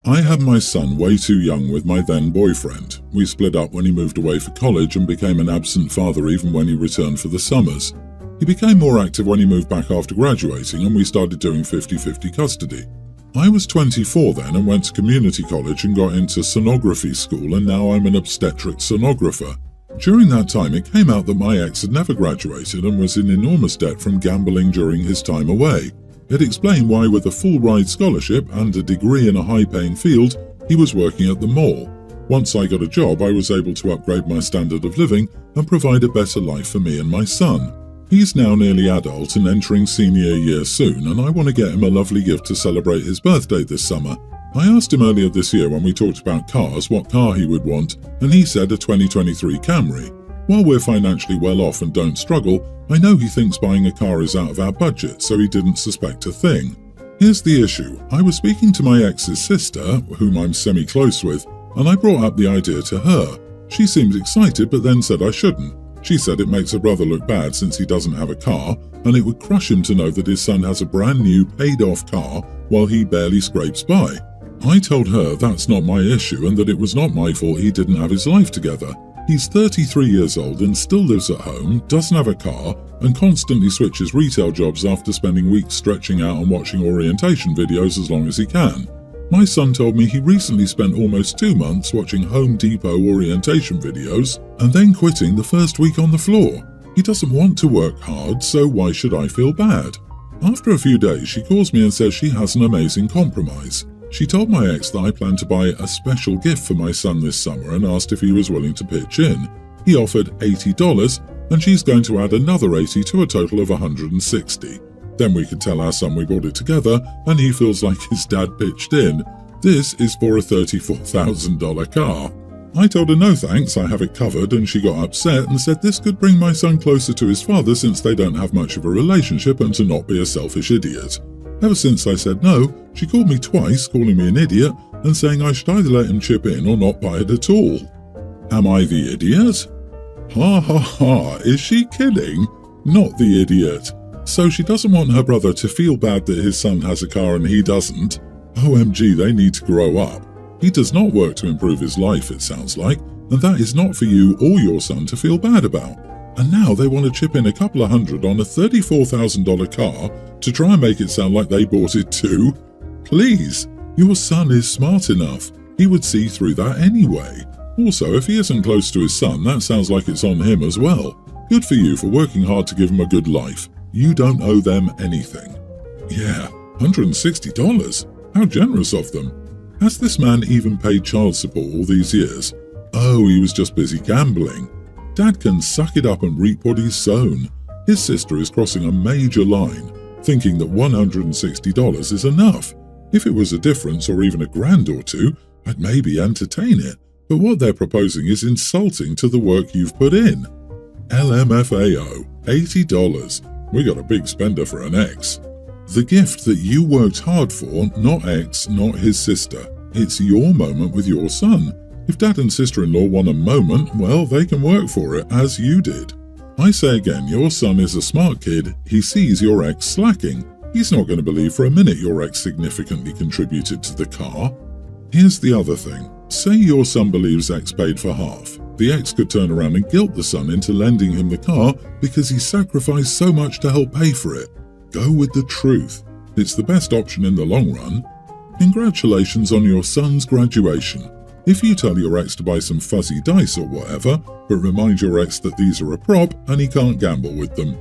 I had my son way too young with my then boyfriend. We split up when he moved away for college and became an absent father even when he returned for the summers. He became more active when he moved back after graduating and we started doing 50-50 custody. I was 24 then and went to community college and got into sonography school, and now I'm an obstetric sonographer. During that time it came out that my ex had never graduated and was in enormous debt from gambling during his time away. It explained why, with a full-ride scholarship and a degree in a high-paying field, he was working at the mall. Once I got a job, I was able to upgrade my standard of living and provide a better life for me and my son. He's now nearly adult and entering senior year soon, and I want to get him a lovely gift to celebrate his birthday this summer. I asked him earlier this year when we talked about cars what car he would want, and he said a 2023 Camry. While we're financially well off and don't struggle, I know he thinks buying a car is out of our budget, so he didn't suspect a thing. Here's the issue. I was speaking to my ex's sister, whom I'm semi-close with, and I brought up the idea to her. She seemed excited but then said I shouldn't. She said it makes her brother look bad since he doesn't have a car, and it would crush him to know that his son has a brand new paid-off car while he barely scrapes by. I told her that's not my issue and that it was not my fault he didn't have his life together. He's 33 years old and still lives at home, doesn't have a car, and constantly switches retail jobs after spending weeks stretching out and watching orientation videos as long as he can. My son told me he recently spent almost 2 months watching Home Depot orientation videos and then quitting the first week on the floor. He doesn't want to work hard, so why should I feel bad? After a few days, she calls me and says she has an amazing compromise. She told my ex that I plan to buy a special gift for my son this summer and asked if he was willing to pitch in. He offered $80 and she's going to add another $80 to a total of $160. Then we could tell our son we bought it together and he feels like his dad pitched in. This is for a $34,000 car. I told her no thanks, I have it covered, and she got upset and said this could bring my son closer to his father since they don't have much of a relationship and to not be a selfish idiot. Ever since I said no, she called me twice, calling me an idiot and saying I should either let him chip in or not buy it at all. Am I the idiot? Ha ha ha, is she kidding? Not the idiot. So she doesn't want her brother to feel bad that his son has a car and he doesn't. OMG, they need to grow up. He does not work to improve his life, it sounds like, and that is not for you or your son to feel bad about. And now they want to chip in a couple of hundred on a $34,000 car to try and make it sound like they bought it too? Please, your son is smart enough. He would see through that anyway. Also, if he isn't close to his son, that sounds like it's on him as well. Good for you for working hard to give him a good life. You don't owe them anything. Yeah, $160. How generous of them. Has this man even paid child support all these years? Oh, he was just busy gambling. Dad can suck it up and reap what he's sown. His sister is crossing a major line, thinking that $160 is enough. If it was a difference or even a grand or two, I'd maybe entertain it. But what they're proposing is insulting to the work you've put in. LMFAO, $80. We got a big spender for an ex. The gift that you worked hard for, not ex, not his sister. It's your moment with your son. If dad and sister-in-law want a moment, well, they can work for it, as you did. I say again, your son is a smart kid. He sees your ex slacking. He's not going to believe for a minute your ex significantly contributed to the car. Here's the other thing. Say your son believes ex paid for half. The ex could turn around and guilt the son into lending him the car because he sacrificed so much to help pay for it. Go with the truth. It's the best option in the long run. Congratulations on your son's graduation. If you tell your ex to buy some fuzzy dice or whatever, but remind your ex that these are a prop and he can't gamble with them.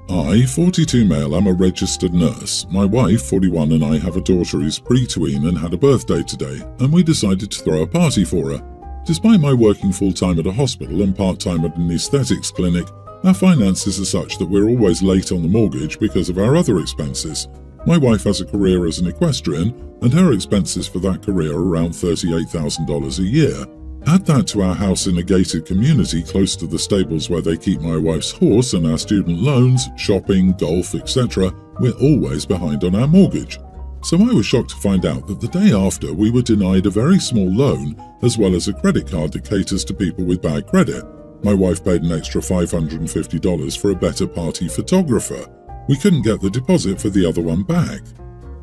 I, 42 male, am a registered nurse. My wife, 41, and I have a daughter who's pre-tween and had a birthday today, and we decided to throw a party for her. Despite my working full-time at a hospital and part-time at an aesthetics clinic, our finances are such that we're always late on the mortgage because of our other expenses. My wife has a career as an equestrian, and her expenses for that career are around $38,000 a year. Add that to our house in a gated community close to the stables where they keep my wife's horse and our student loans, shopping, golf, etc., we're always behind on our mortgage. So I was shocked to find out that the day after we were denied a very small loan as well as a credit card that caters to people with bad credit. My wife paid an extra $550 for a better party photographer. We couldn't get the deposit for the other one back.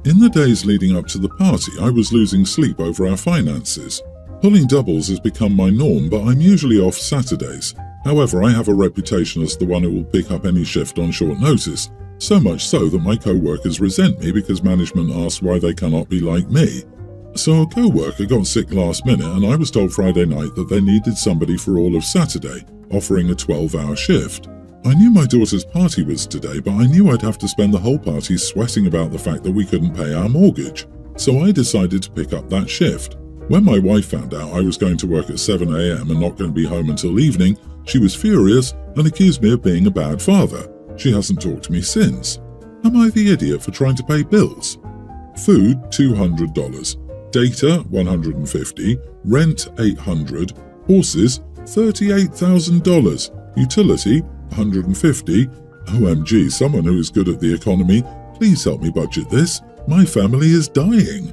In the days leading up to the party, I was losing sleep over our finances. Pulling doubles has become my norm, but I'm usually off Saturdays. However, I have a reputation as the one who will pick up any shift on short notice, so much so that my co-workers resent me because management asks why they cannot be like me. So a co-worker got sick last minute and I was told Friday night that they needed somebody for all of Saturday, offering a 12-hour shift. I knew my daughter's party was today, but I knew I'd have to spend the whole party sweating about the fact that we couldn't pay our mortgage, so I decided to pick up that shift. When my wife found out I was going to work at 7 a.m. and not going to be home until evening, she was furious and accused me of being a bad father. She hasn't talked to me since. Am I the idiot for trying to pay bills? Food, $200. Data, $150. Rent, $800. Horses, $38,000. Utility, $150. OMG, someone who is good at the economy, please help me budget this. My family is dying.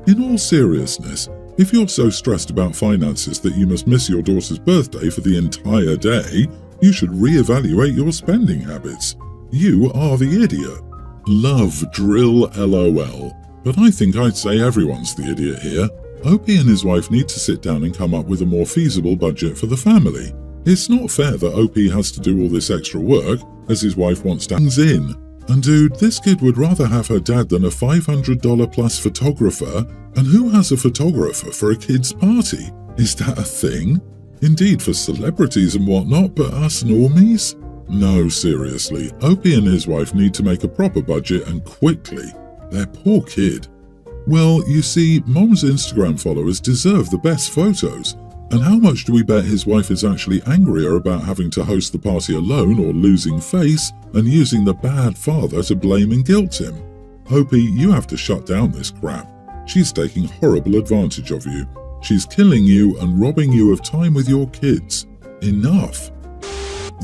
In all seriousness, if you're so stressed about finances that you must miss your daughter's birthday for the entire day, you should reevaluate your spending habits. You are the idiot. Love drill LOL. But I think I'd say everyone's the idiot here. OP and his wife need to sit down and come up with a more feasible budget for the family. It's not fair that OP has to do all this extra work as his wife wants to things in. And dude, this kid would rather have her dad than a $500 plus photographer. And who has a photographer for a kid's party? Is that a thing? Indeed, for celebrities and whatnot, but us normies? No, seriously, OP and his wife need to make a proper budget and quickly. Their poor kid. Well, you see, Mom's Instagram followers deserve the best photos. And how much do we bet his wife is actually angrier about having to host the party alone or losing face and using the bad father to blame and guilt him? Opie, you have to shut down this crap. She's taking horrible advantage of you. She's killing you and robbing you of time with your kids. Enough.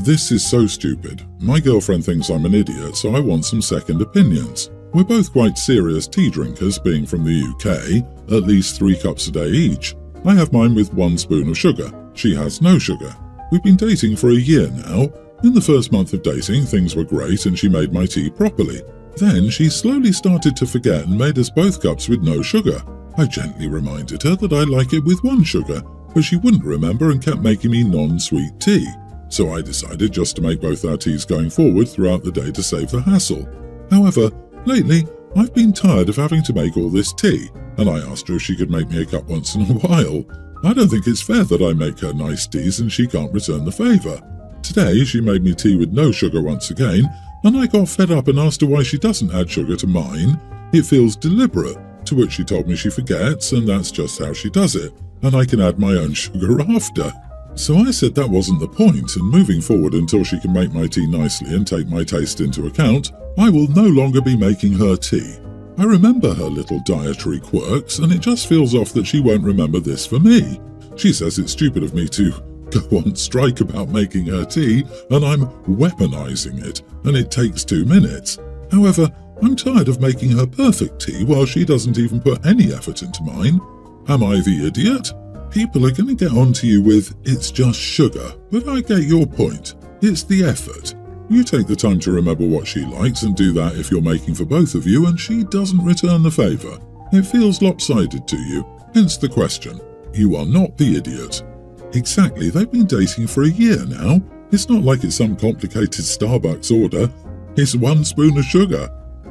This is so stupid. My girlfriend thinks I'm an idiot, so I want some second opinions. We're both quite serious tea drinkers, being from the UK, at least 3 cups a day each. I have mine with 1 spoon of sugar. She has no sugar. We've been dating for a year now. In the first month of dating, things were great and she made my tea properly. Then she slowly started to forget and made us both cups with no sugar. I gently reminded her that I like it with 1 sugar, but she wouldn't remember and kept making me non-sweet tea. So I decided just to make both our teas going forward throughout the day to save the hassle. However, lately, I've been tired of having to make all this tea, and I asked her if she could make me a cup once in a while. I don't think it's fair that I make her nice teas and she can't return the favour. Today, she made me tea with no sugar once again, and I got fed up and asked her why she doesn't add sugar to mine. It feels deliberate, to which she told me she forgets, and that's just how she does it, and I can add my own sugar after. So I said that wasn't the point, and moving forward until she can make my tea nicely and take my taste into account, I will no longer be making her tea. I remember her little dietary quirks, and it just feels off that she won't remember this for me. She says it's stupid of me to go on strike about making her tea, and I'm weaponizing it, and it takes 2 minutes. However, I'm tired of making her perfect tea while she doesn't even put any effort into mine. Am I the idiot? People are going to get onto you with, it's just sugar, but I get your point. It's the effort. You take the time to remember what she likes and do that if you're making for both of you and she doesn't return the favour. It feels lopsided to you, hence the question. You are not the idiot. Exactly, they've been dating for a year now. It's not like it's some complicated Starbucks order. It's 1 spoon of sugar.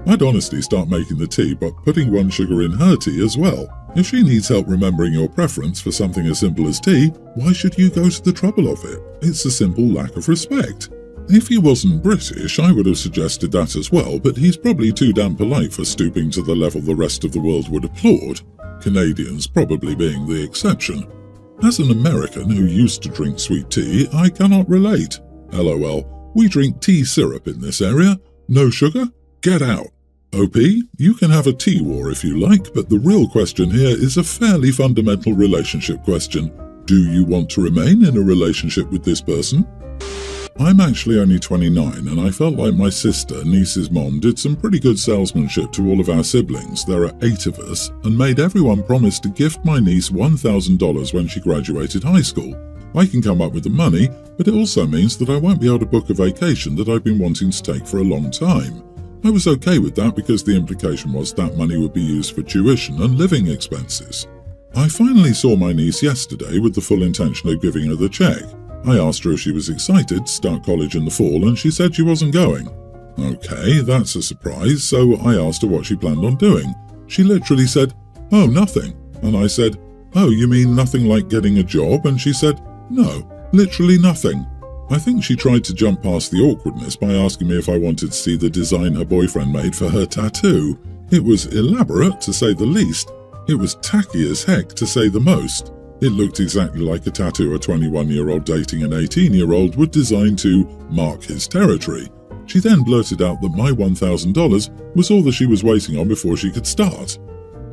I'd honestly start making the tea, but putting 1 sugar in her tea as well. If she needs help remembering your preference for something as simple as tea, why should you go to the trouble of it? It's a simple lack of respect. If he wasn't British, I would have suggested that as well, but he's probably too damn polite for stooping to the level the rest of the world would applaud, Canadians probably being the exception. As an American who used to drink sweet tea, I cannot relate. LOL, we drink tea syrup in this area. No sugar? Get out. OP, you can have a tea war if you like, but the real question here is a fairly fundamental relationship question. Do you want to remain in a relationship with this person? I'm actually only 29 and I felt like my sister, niece's mom, did some pretty good salesmanship to all of our siblings, there are 8 of us, and made everyone promise to gift my niece $1,000 when she graduated high school. I can come up with the money, but it also means that I won't be able to book a vacation that I've been wanting to take for a long time. I was okay with that because the implication was that money would be used for tuition and living expenses. I finally saw my niece yesterday with the full intention of giving her the check. I asked her if she was excited to start college in the fall and she said she wasn't going. Okay, that's a surprise, so I asked her what she planned on doing. She literally said, "Oh, nothing." And I said, "Oh, you mean nothing like getting a job?" And she said, "No, literally nothing." I think she tried to jump past the awkwardness by asking me if I wanted to see the design her boyfriend made for her tattoo. It was elaborate, to say the least. It was tacky as heck, to say the most. It looked exactly like a tattoo a 21-year-old dating an 18-year-old would design to mark his territory. She then blurted out that my $1,000 was all that she was waiting on before she could start.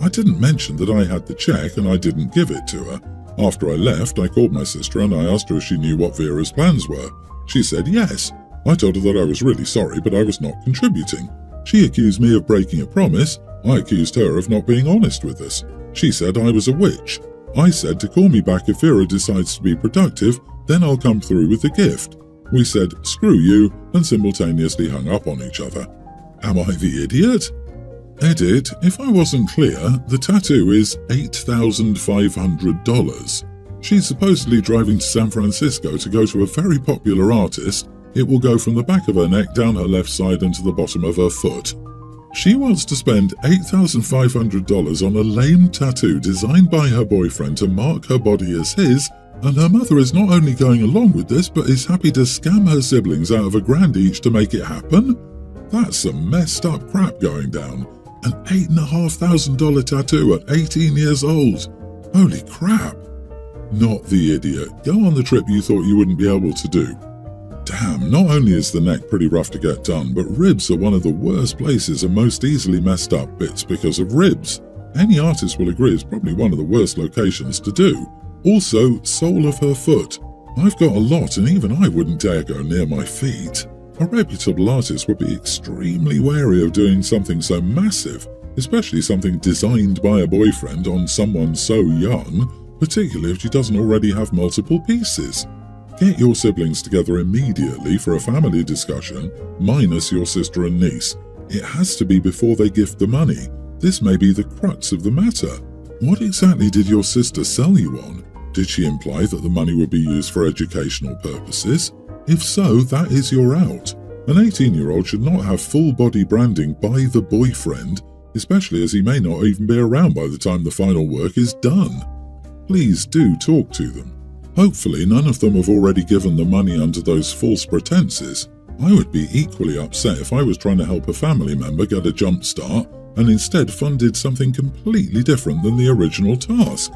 I didn't mention that I had the check and I didn't give it to her. After I left, I called my sister and I asked her if she knew what Vera's plans were. She said yes. I told her that I was really sorry, but I was not contributing. She accused me of breaking a promise. I accused her of not being honest with us. She said I was a witch. I said to call me back if Vera decides to be productive, then I'll come through with the gift. We said, "Screw you," and simultaneously hung up on each other. Am I the idiot? Edit, if I wasn't clear, the tattoo is $8,500. She's supposedly driving to San Francisco to go to a very popular artist. It will go from the back of her neck down her left side and to the bottom of her foot. She wants to spend $8,500 on a lame tattoo designed by her boyfriend to mark her body as his, and her mother is not only going along with this, but is happy to scam her siblings out of $1,000 each to make it happen? That's some messed up crap going down. An $8,500 tattoo at 18 years old. Holy crap. Not the idiot. Go on the trip you thought you wouldn't be able to do. Damn, not only is the neck pretty rough to get done, but ribs are one of the worst places and most easily messed up bits because of ribs. Any artist will agree it's probably one of the worst locations to do. Also, sole of her foot. I've got a lot and even I wouldn't dare go near my feet. A reputable artist would be extremely wary of doing something so massive, especially something designed by a boyfriend on someone so young, particularly if she doesn't already have multiple pieces. Get your siblings together immediately for a family discussion, minus your sister and niece. It has to be before they gift the money. This may be the crux of the matter. What exactly did your sister sell you on? Did she imply that the money would be used for educational purposes? If so, that is your out. An 18-year-old should not have full-body branding by the boyfriend, especially as he may not even be around by the time the final work is done. Please do talk to them. Hopefully none of them have already given the money under those false pretenses. I would be equally upset if I was trying to help a family member get a jump start and instead funded something completely different than the original task.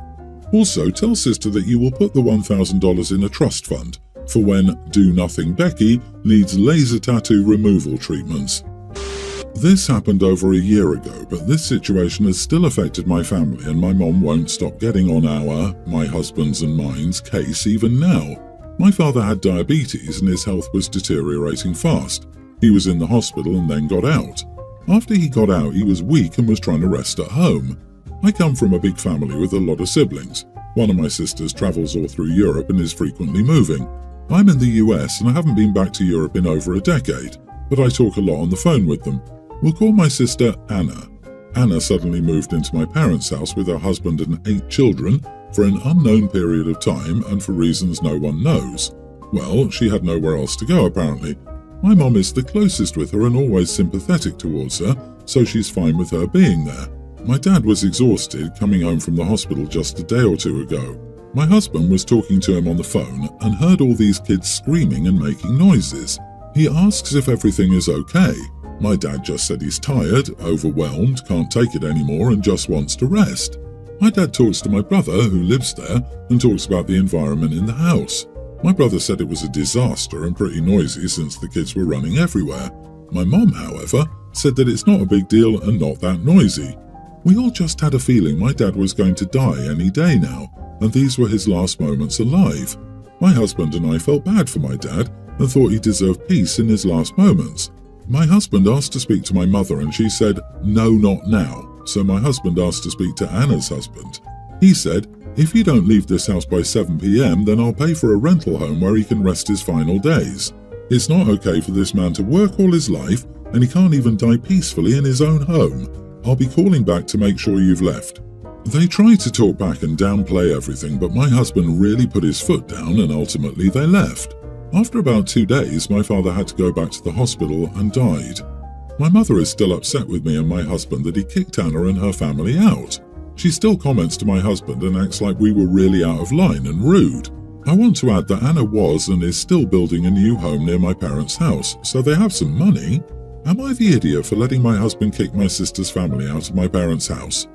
Also, tell sister that you will put the $1,000 in a trust fund for when Do Nothing Becky needs laser tattoo removal treatments. This happened over a year ago, but this situation has still affected my family and my mom won't stop getting on my husband's and mine's case even now. My father had diabetes and his health was deteriorating fast. He was in the hospital and then got out. After he got out, he was weak and was trying to rest at home. I come from a big family with a lot of siblings. One of my sisters travels all through Europe and is frequently moving. I'm in the US and I haven't been back to Europe in over a decade, but I talk a lot on the phone with them. We'll call my sister Anna. Anna suddenly moved into my parents' house with her husband and 8 children for an unknown period of time and for reasons no one knows. Well, she had nowhere else to go apparently. My mom is the closest with her and always sympathetic towards her, so she's fine with her being there. My dad was exhausted coming home from the hospital just a day or two ago. My husband was talking to him on the phone and heard all these kids screaming and making noises. He asks if everything is okay. My dad just said he's tired, overwhelmed, can't take it anymore and just wants to rest. My dad talks to my brother, who lives there, and talks about the environment in the house. My brother said it was a disaster and pretty noisy since the kids were running everywhere. My mom, however, said that it's not a big deal and not that noisy. We all just had a feeling my dad was going to die any day now, and these were his last moments alive. My husband and I felt bad for my dad and thought he deserved peace in his last moments. My husband asked to speak to my mother and she said, "No, not now." So my husband asked to speak to Anna's husband. He said, "If you don't leave this house by 7 p.m, then I'll pay for a rental home where he can rest his final days. It's not okay for this man to work all his life, and he can't even die peacefully in his own home. I'll be calling back to make sure you've left." They tried to talk back and downplay everything, but my husband really put his foot down and ultimately they left. After about 2 days, my father had to go back to the hospital and died. My mother is still upset with me and my husband that he kicked Anna and her family out. She still comments to my husband and acts like we were really out of line and rude. I want to add that Anna was and is still building a new home near my parents' house, so they have some money. Am I the idiot for letting my husband kick my sister's family out of my parents' house?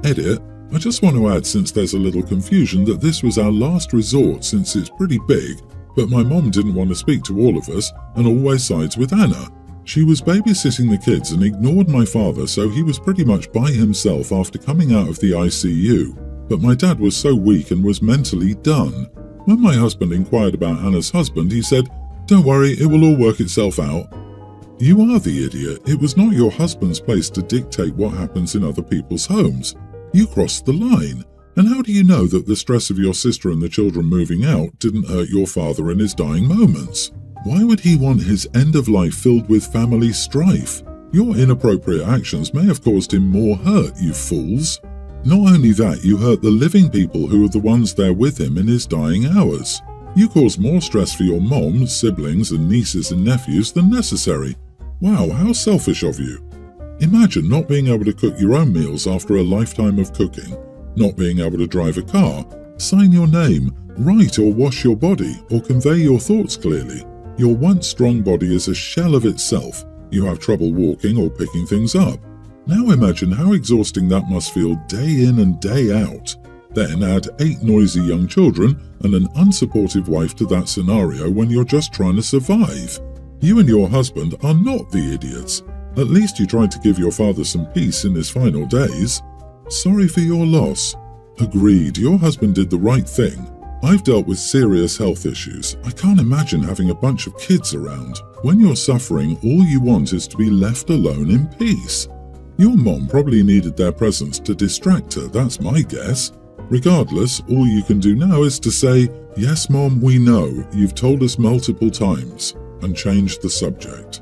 Edit. I just want to add, since there's a little confusion, that this was our last resort since it's pretty big, but my mom didn't want to speak to all of us and always sides with Anna. She was babysitting the kids and ignored my father, so he was pretty much by himself after coming out of the ICU. But my dad was so weak and was mentally done. When my husband inquired about Anna's husband, he said, "Don't worry, it will all work itself out." You are the idiot. It was not your husband's place to dictate what happens in other people's homes. You crossed the line. And how do you know that the stress of your sister and the children moving out didn't hurt your father in his dying moments? Why would he want his end of life filled with family strife? Your inappropriate actions may have caused him more hurt, you fools. Not only that, you hurt the living people who are the ones there with him in his dying hours. You caused more stress for your mom, siblings, and nieces and nephews than necessary. Wow, how selfish of you. Imagine not being able to cook your own meals after a lifetime of cooking, not being able to drive a car, sign your name, write or wash your body, or convey your thoughts clearly. Your once strong body is a shell of itself. You have trouble walking or picking things up. Now imagine how exhausting that must feel day in and day out. Then add 8 noisy young children and an unsupportive wife to that scenario when you're just trying to survive. You and your husband are not the idiots. At least you tried to give your father some peace in his final days. Sorry for your loss. Agreed, your husband did the right thing. I've dealt with serious health issues. I can't imagine having a bunch of kids around. When you're suffering, all you want is to be left alone in peace. Your mom probably needed their presence to distract her, that's my guess. Regardless, all you can do now is to say, "Yes, Mom, we know. You've told us multiple times," and change the subject.